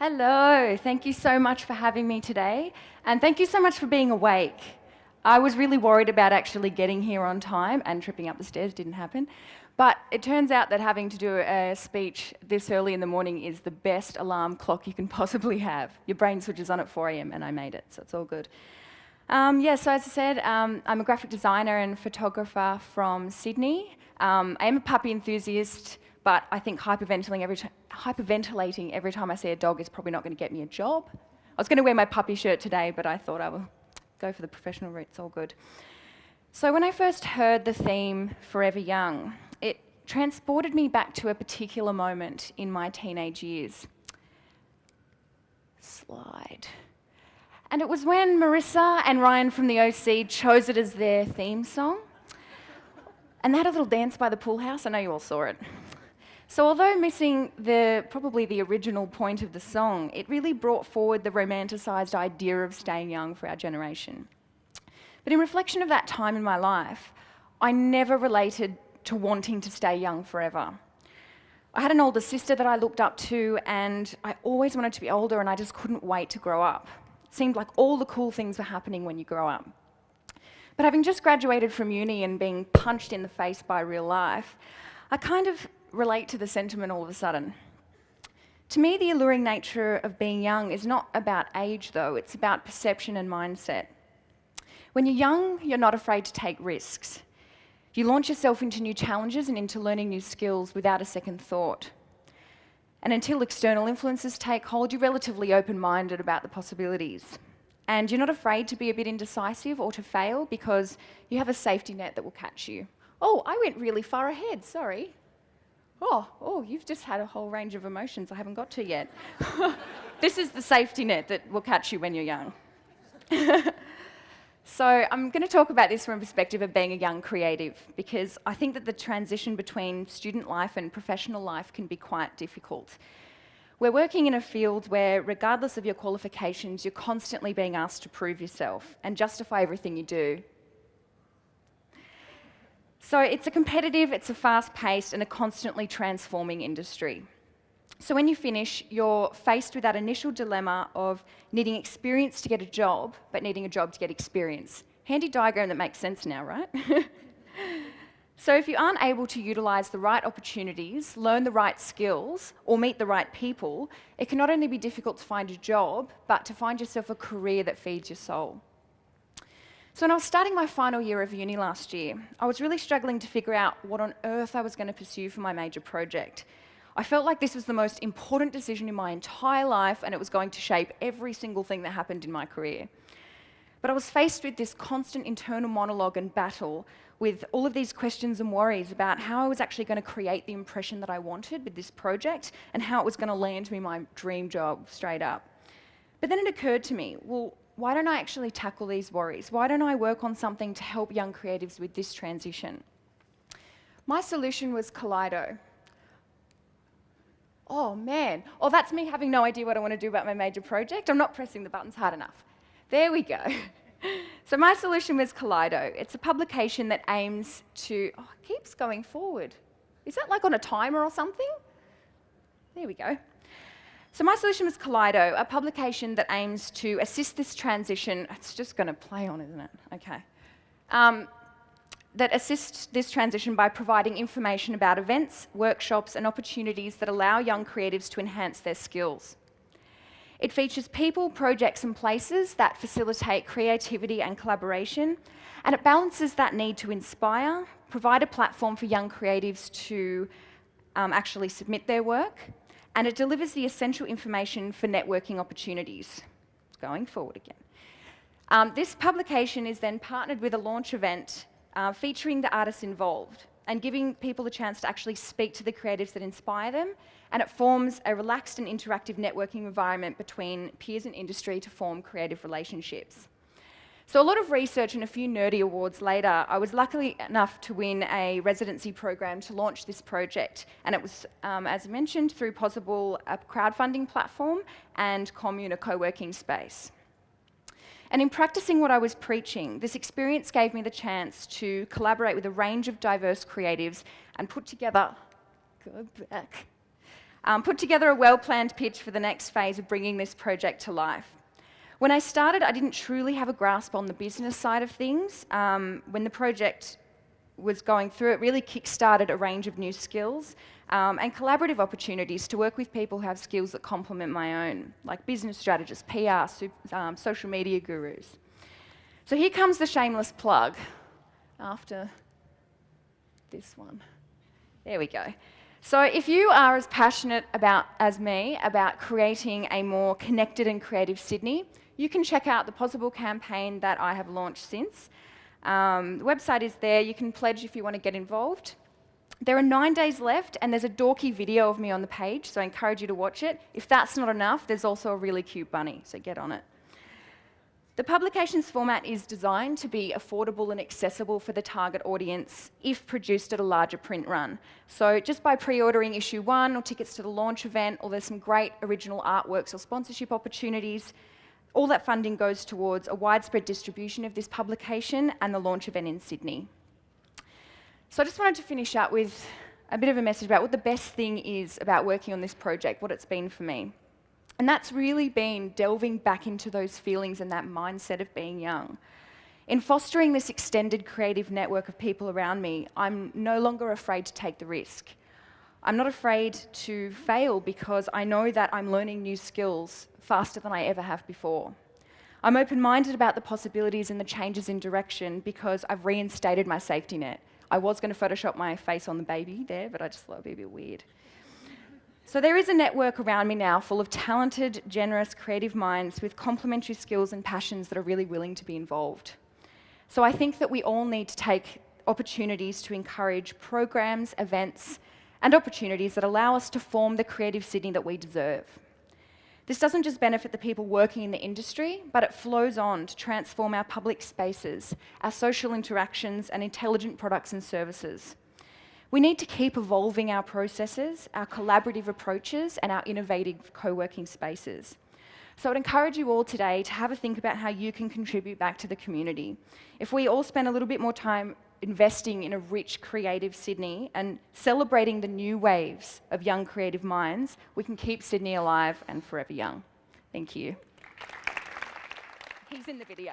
Hello, thank you so much for having me today, and thank you so much for being awake. I was really worried about actually getting here on time, and tripping up the stairs didn't happen. But it turns out that having to do a speech this early in the morning is the best alarm clock you can possibly have. Your brain switches on at 4 a.m. and I made it, so it's all good. So as I said, I'm a graphic designer and photographer from Sydney. I am a puppy enthusiast, but I think hyperventilating every time I see a dog is probably not going to get me a job. I was going to wear my puppy shirt today, but I thought I will go for the professional route. It's all good. So when I first heard the theme Forever Young, it transported me back to a particular moment in my teenage years. Slide. And it was when Marissa and Ryan from the OC chose it as their theme song. And they had a little dance by the pool house. I know you all saw it. So although missing probably the original point of the song, it really brought forward the romanticised idea of staying young for our generation. But in reflection of that time in my life, I never related to wanting to stay young forever. I had an older sister that I looked up to, and I always wanted to be older, and I just couldn't wait to grow up. It seemed like all the cool things were happening when you grow up. But having just graduated from uni and being punched in the face by real life, I kind of relate to the sentiment all of a sudden. To me, the alluring nature of being young is not about age, though. It's about perception and mindset. When you're young, you're not afraid to take risks. You launch yourself into new challenges and into learning new skills without a second thought. And until external influences take hold, you're relatively open-minded about the possibilities. And you're not afraid to be a bit indecisive or to fail because you have a safety net that will catch you. Oh, I went really far ahead, sorry. Oh, you've just had a whole range of emotions I haven't got to yet. This is the safety net that will catch you when you're young. So I'm going to talk about this from a perspective of being a young creative, because I think that the transition between student life and professional life can be quite difficult. We're working in a field where, regardless of your qualifications, you're constantly being asked to prove yourself and justify everything you do. So it's a competitive, it's a fast-paced and a constantly transforming industry. So when you finish, you're faced with that initial dilemma of needing experience to get a job, but needing a job to get experience. Handy diagram that makes sense now, right? So if you aren't able to utilise the right opportunities, learn the right skills, or meet the right people, it can not only be difficult to find a job, but to find yourself a career that feeds your soul. So when I was starting my final year of uni last year, I was really struggling to figure out what on earth I was going to pursue for my major project. I felt like this was the most important decision in my entire life, and it was going to shape every single thing that happened in my career. But I was faced with this constant internal monologue and battle with all of these questions and worries about how I was actually going to create the impression that I wanted with this project and how it was going to land me my dream job straight up. But then it occurred to me, well, why don't I actually tackle these worries? Why don't I work on something to help young creatives with this transition? My solution was Kaleido. Oh man, that's me having no idea what I want to do about my major project. I'm not pressing the buttons hard enough. There we go. So my solution was Kaleido. It's a publication that aims to, it keeps going forward. Is that like on a timer or something? There we go. So my solution was Kaleido, a publication that aims to assist this transition. It's just going to play on, isn't it? Okay. That assists this transition by providing information about events, workshops, and opportunities that allow young creatives to enhance their skills. It features people, projects, and places that facilitate creativity and collaboration, and it balances that need to inspire, provide a platform for young creatives to actually submit their work, and it delivers the essential information for networking opportunities. Going forward again. This publication is then partnered with a launch event featuring the artists involved and giving people a chance to actually speak to the creatives that inspire them, and it forms a relaxed and interactive networking environment between peers and industry to form creative relationships. So a lot of research and a few nerdy awards later, I was lucky enough to win a residency program to launch this project, and it was, as mentioned, through Possible, a crowdfunding platform, and Commune, a co-working space. And in practicing what I was preaching, this experience gave me the chance to collaborate with a range of diverse creatives and put together, go back, put together a well-planned pitch for the next phase of bringing this project to life. When I started, I didn't truly have a grasp on the business side of things. When the project was going through, it really kick-started a range of new skills and collaborative opportunities to work with people who have skills that complement my own, like business strategists, PR, social media gurus. So here comes the shameless plug after this one. There we go. So if you are as passionate as me about creating a more connected and creative Sydney, you can check out the possible campaign that I have launched since. The website is there. You can pledge if you want to get involved. There are 9 days left, and there's a dorky video of me on the page, so I encourage you to watch it. If that's not enough, there's also a really cute bunny, so get on it. The publications format is designed to be affordable and accessible for the target audience if produced at a larger print run. So just by pre-ordering issue 1 or tickets to the launch event, or there's some great original artworks or sponsorship opportunities, all that funding goes towards a widespread distribution of this publication and the launch event in Sydney. So I just wanted to finish up with a bit of a message about what the best thing is about working on this project, what it's been for me. And that's really been delving back into those feelings and that mindset of being young. In fostering this extended creative network of people around me, I'm no longer afraid to take the risk. I'm not afraid to fail because I know that I'm learning new skills faster than I ever have before. I'm open-minded about the possibilities and the changes in direction because I've reinstated my safety net. I was going to Photoshop my face on the baby there, but I just thought it would be a bit weird. So there is a network around me now full of talented, generous, creative minds with complementary skills and passions that are really willing to be involved. So I think that we all need to take opportunities to encourage programs, events, and opportunities that allow us to form the creative Sydney that we deserve. This doesn't just benefit the people working in the industry, but it flows on to transform our public spaces, our social interactions, and intelligent products and services. We need to keep evolving our processes, our collaborative approaches, and our innovative co-working spaces. So I'd encourage you all today to have a think about how you can contribute back to the community. If we all spend a little bit more time investing in a rich, creative Sydney and celebrating the new waves of young creative minds, we can keep Sydney alive and forever young. Thank you. He's in the video.